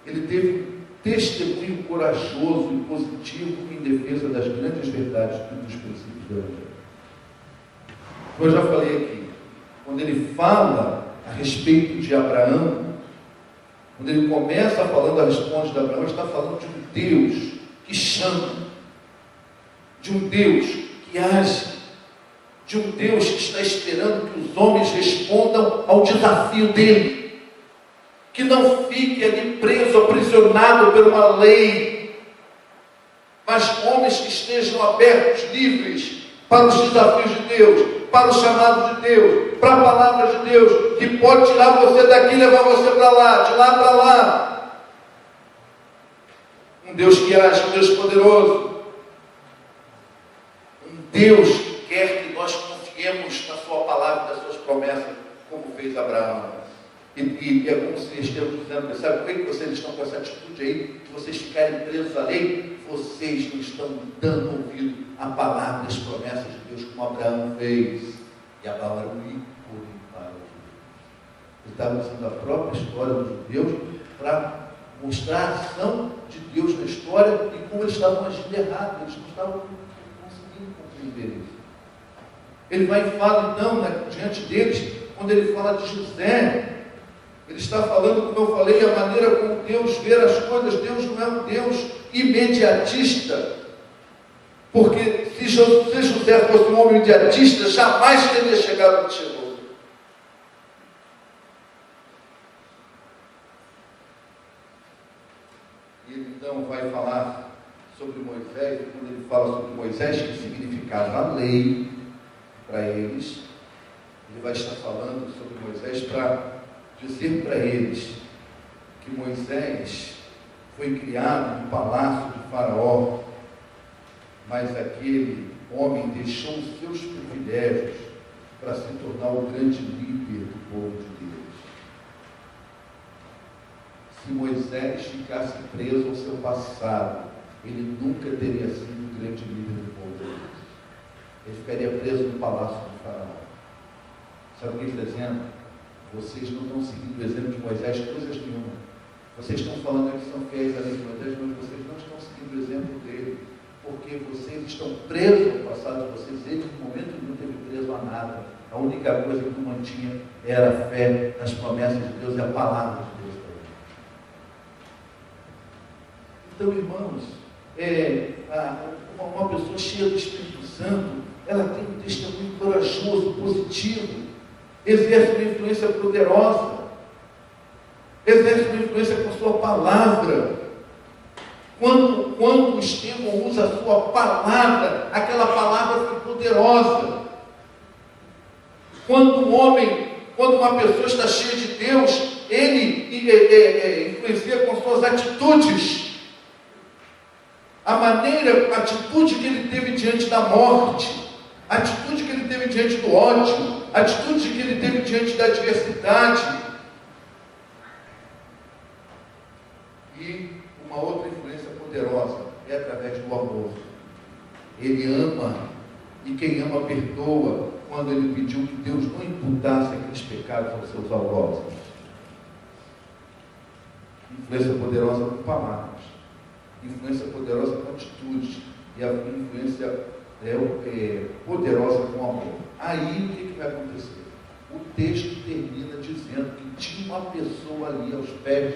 Ele teve um testemunho corajoso e positivo em defesa das grandes verdades e dos princípios do Evangelho. Como eu já falei aqui, quando ele fala a respeito de Abraão, quando ele começa falando a resposta de Abraão, ele está falando de um Deus que chama, de um Deus que age, de um Deus que está esperando que os homens respondam ao desafio dele, que não fique ali preso, aprisionado por uma lei, mas homens que estejam abertos, livres para os desafios de Deus, para o chamado de Deus, para a palavra de Deus, que pode tirar você daqui e levar você para lá, de lá para lá. Um Deus que age, um Deus poderoso, um Deus que quer que nós confiemos na sua palavra, nas suas promessas, como fez Abraão. E é como se estejamos dizendo, sabe por que vocês estão com essa atitude aí, de vocês ficarem presos à lei? Vocês não estão dando ouvido à palavra e às promessas de Deus, como Abraão fez. E Abraão era um ícone para os judeus. Ele estava usando a própria história dos judeus para mostrar a ação de Deus na história e como eles estavam agindo errado, eles não estavam conseguindo compreender isso. Ele vai e fala então, diante deles, quando ele fala de José, ele está falando, como eu falei, a maneira como Deus vê as coisas. Deus não é um Deus imediatista, porque se José fosse um homem imediatista, jamais teria chegado onde chegou. E ele então vai falar sobre Moisés, e quando ele fala sobre Moisés, que significava a lei para eles, ele vai estar falando sobre Moisés para dizer para eles que Moisés foi criado no palácio de Faraó, mas aquele homem deixou os seus privilégios para se tornar o grande líder do povo de Deus. Se Moisés ficasse preso ao seu passado, ele nunca teria sido o grande líder do povo de Deus. Ele ficaria preso no palácio de Faraó. Sabe o que ele está dizendo? Vocês não estão seguindo o exemplo de Moisés, coisas nenhuma. Vocês estão falando que são fiéis à lei de Moisés, mas vocês não estão seguindo o exemplo dele, porque vocês estão presos ao passado de vocês. Ele, no momento, não teve preso a nada. A única coisa que o mantinha era a fé nas promessas de Deus e a palavra de Deus para ele. Então, irmãos, uma pessoa cheia do Espírito Santo, ela tem um testemunho corajoso, positivo, exerce uma influência poderosa, exerce uma influência com a sua palavra. Quando Estevão usa a sua palavra, aquela palavra foi poderosa. Quando uma pessoa está cheia de Deus, ele influencia com suas atitudes. A atitude que ele teve diante da morte, a atitude que ele teve diante do ódio, a atitude que ele teve diante da adversidade. E uma outra influência poderosa é através do amor. Ele ama, e quem ama perdoa, quando ele pediu que Deus não imputasse aqueles pecados aos seus algozes. Influência poderosa com palavras, influência poderosa com atitudes, e a influência poderosa com amor. Aí o que vai acontecer? O texto termina dizendo que tinha uma pessoa ali aos pés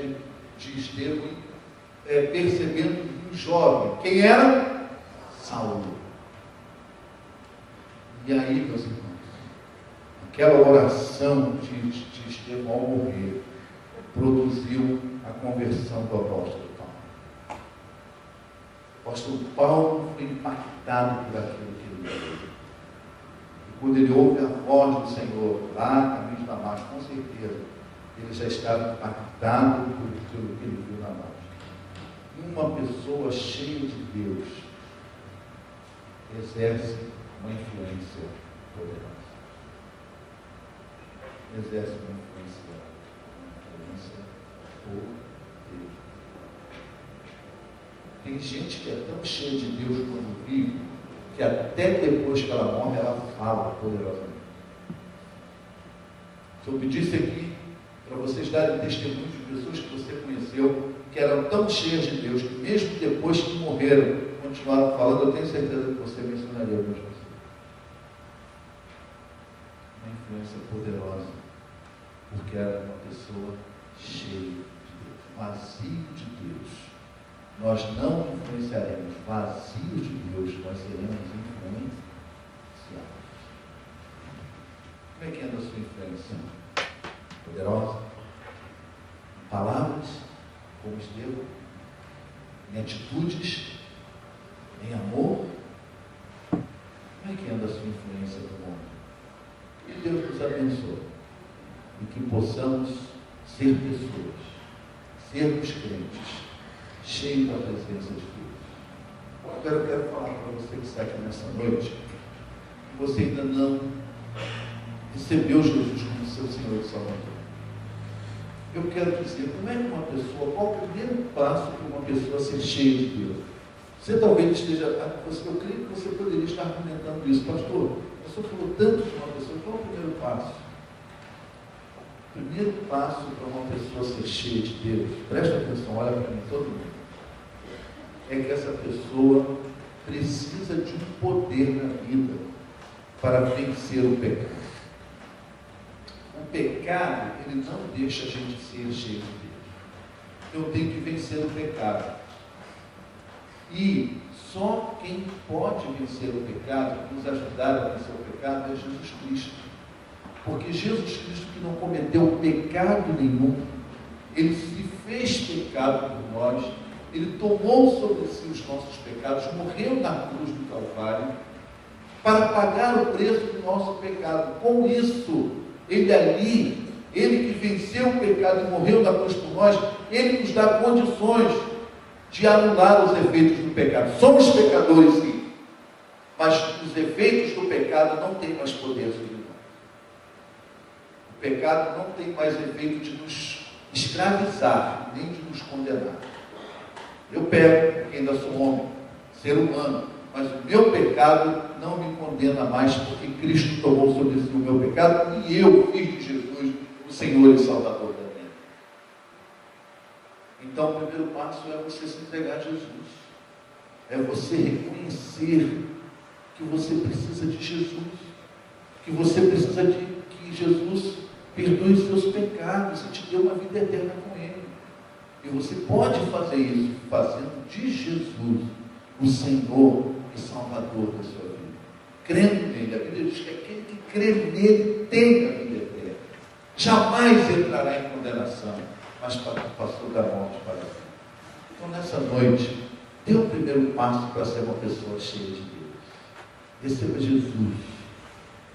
de Estevão, percebendo um jovem. Quem era? Saulo. E aí, meus irmãos, Aquela oração de Estevão ao morrer produziu a conversão do apóstolo Paulo. O apóstolo Paulo foi impactado por aquilo que ele viu. E quando ele ouve a voz do Senhor lá no caminho de Damasco, com certeza, ele já estava impactado por aquilo que ele viu na voz. Uma pessoa cheia de Deus exerce uma influência poderosa. Exerce uma influência poderosa. Tem gente que é tão cheia de Deus quando vive, que até depois que ela morre, ela fala poderosamente. Se eu pedisse aqui para vocês darem testemunho de pessoas que você conheceu, que eram tão cheias de Deus, que mesmo depois que morreram, continuaram falando, eu tenho certeza que você mencionaria algumas pessoas. Uma influência poderosa, porque era uma pessoa cheia de Deus, vazio de Deus. Nós não influenciaremos vazios de Deus, nós seremos influenciados. Como é que anda a sua influência? Poderosa? Em palavras, como Estevão, em atitudes, em amor? Como é que anda a sua influência no mundo? Que Deus nos abençoe e que possamos ser pessoas, sermos crentes, cheios da presença de Deus. Agora eu quero falar para você que está aqui nessa noite, que você ainda não recebeu Jesus como seu Senhor e Salvador. Eu quero dizer, como é que uma pessoa, qual o primeiro passo para uma pessoa ser cheia de Deus? Você talvez esteja, eu creio que você poderia estar argumentando isso, pastor. O senhor falou tanto de uma pessoa, qual é o primeiro passo? O primeiro passo para uma pessoa ser cheia de Deus, presta atenção, olha para mim, todo mundo, é que essa pessoa precisa de um poder na vida para vencer o pecado. O pecado, ele não deixa a gente ser cheio de Deus. Eu tenho que vencer o pecado. E só quem pode vencer o pecado, nos ajudar a vencer o pecado, é Jesus Cristo. Porque Jesus Cristo, que não cometeu pecado nenhum, ele se fez pecado por nós, ele tomou sobre si os nossos pecados, morreu na cruz do Calvário, para pagar o preço do nosso pecado. Com isso, ele que venceu o pecado e morreu na cruz por nós, ele nos dá condições de anular os efeitos do pecado. Somos pecadores, sim, mas os efeitos do pecado não têm mais poder sobre nós. O pecado não tem mais efeito de nos escravizar, nem de nos condenar. Eu peco, porque ainda sou homem, ser humano, mas o meu pecado não me condena mais, porque Cristo tomou sobre si o meu pecado e eu fiz de Jesus o Senhor e Salvador da minha vida. Então, o primeiro passo é você se entregar a Jesus. É você reconhecer que você precisa de Jesus, que você precisa de que Jesus perdoe os seus pecados e te dê uma vida eterna com Ele. E você pode fazer isso fazendo de Jesus o Senhor e Salvador da sua vida, crendo nele. A Bíblia diz que aquele que crê nele tem a vida eterna, jamais entrará em condenação, mas passou da morte para a vida. Então, nessa noite, dê o primeiro passo para ser uma pessoa cheia de Deus. Receba Jesus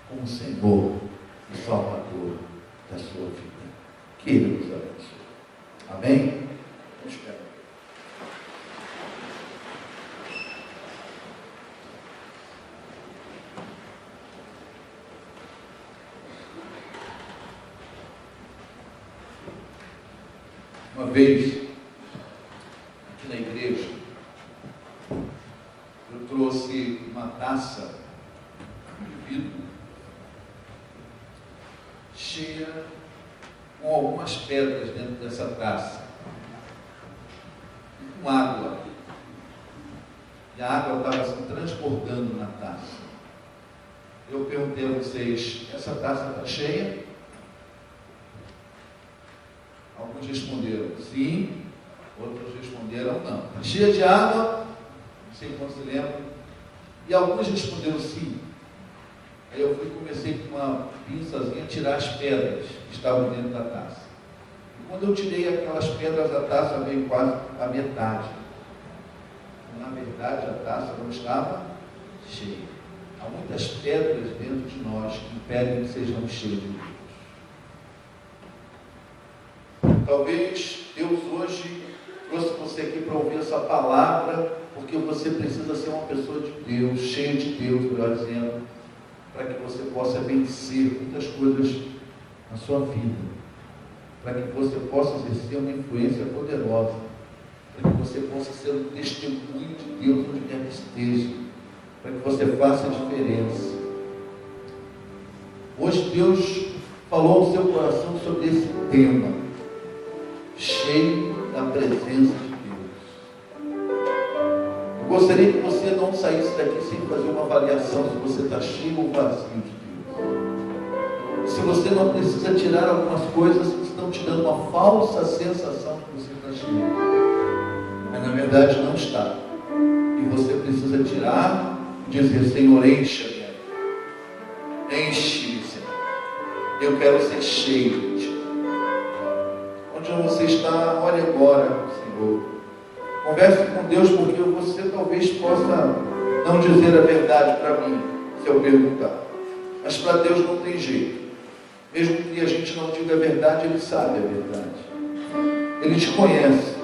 como Senhor e Salvador da sua vida. Que Ele nos abençoe. Amém? Vamos esperar. Uma vez, aqui na igreja, eu trouxe uma taça de vidro cheia com algumas pedras dentro dessa taça, e com água. E a água estava assim, transbordando na taça. Eu perguntei a vocês, essa taça está cheia? Alguns responderam sim, outros responderam não. Está cheia de água, não sei quantos se lembram. E alguns responderam sim. Aí eu comecei com uma pinçazinha a tirar as pedras que estavam dentro da taça. E quando eu tirei aquelas pedras, a taça veio quase a metade. Na verdade, a taça não estava cheia. Há muitas pedras dentro de nós que impedem que sejamos cheios de Deus. Talvez Deus hoje trouxe você aqui para ouvir essa palavra, porque você precisa ser uma pessoa de Deus, cheia de Deus, melhor dizendo, para que você possa vencer muitas coisas na sua vida, para que você possa exercer uma influência poderosa, para que você possa ser um testemunho de Deus onde quer que esteja, para que você faça a diferença. Hoje Deus falou ao seu coração sobre esse tema, cheio da presença de Deus. Eu gostaria que você não saísse daqui sem fazer uma avaliação se você está cheio ou vazio de Deus. Se você não precisa tirar algumas coisas que estão te dando uma falsa sensação de que você está cheio, mas na verdade não está. E você precisa tirar e dizer: Senhor, enche-me, enche-me, Senhor. Eu quero ser cheio de Ti. Onde você está, olhe agora, Senhor. Converse com Deus, porque você talvez possa não dizer a verdade para mim, se eu perguntar. Mas para Deus não tem jeito. Mesmo que a gente não diga a verdade, Ele sabe a verdade. Ele te conhece.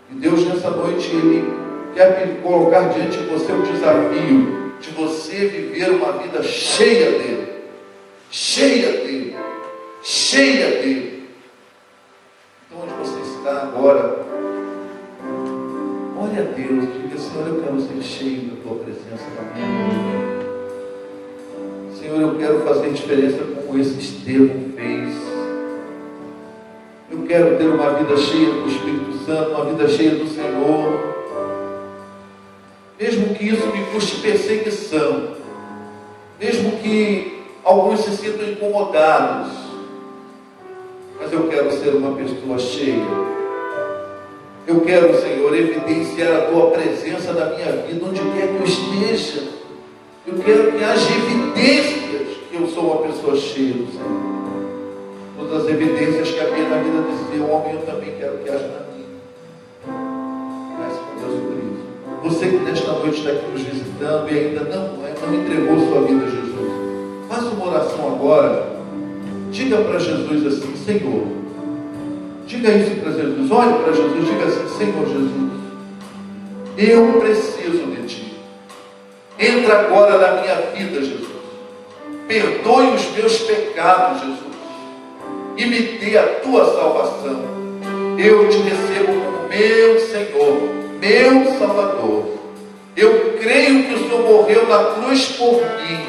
E Deus, nessa noite, Ele quer colocar diante de você o desafio de você viver uma vida cheia dEle. Cheia dEle. Cheia dEle. Então, onde você está agora, olhe a Deus, diga: Senhor, eu quero ser cheio da Tua presença na minha vida. Senhor, eu quero fazer diferença como esse Estevão fez. Eu quero ter uma vida cheia do Espírito Santo, uma vida cheia do Senhor. Mesmo que isso me custe perseguição, mesmo que alguns se sintam incomodados, mas eu quero ser uma pessoa cheia. Eu quero, Senhor, evidenciar a Tua presença na minha vida, onde quer que eu esteja. Eu quero que haja evidências que eu sou uma pessoa cheia do Senhor. Todas as evidências que havia na vida desse homem, eu também quero que haja na minha. Converse com Deus sobre isso. Você que nesta noite está aqui nos visitando e ainda não entregou sua vida a Jesus, faça uma oração agora. Diga para Jesus assim: Senhor. Diga isso para Jesus. Olhe para Jesus, diga assim: Senhor Jesus, eu preciso de Ti. Entra agora na minha vida, Jesus. Perdoe os meus pecados, Jesus, e me dê a Tua salvação. Eu Te recebo como meu Senhor, meu Salvador. Eu creio que o Senhor morreu na cruz por mim,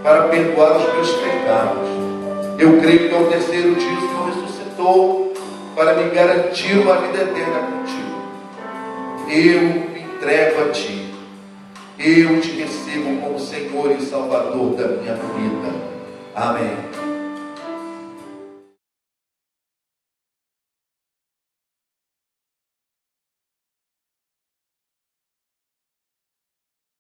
para perdoar os meus pecados. Eu creio que ao terceiro dia o Senhor ressuscitou para me garantir uma vida eterna contigo. Eu me entrego a Ti. Eu Te recebo como Senhor e Salvador da minha vida. Amém.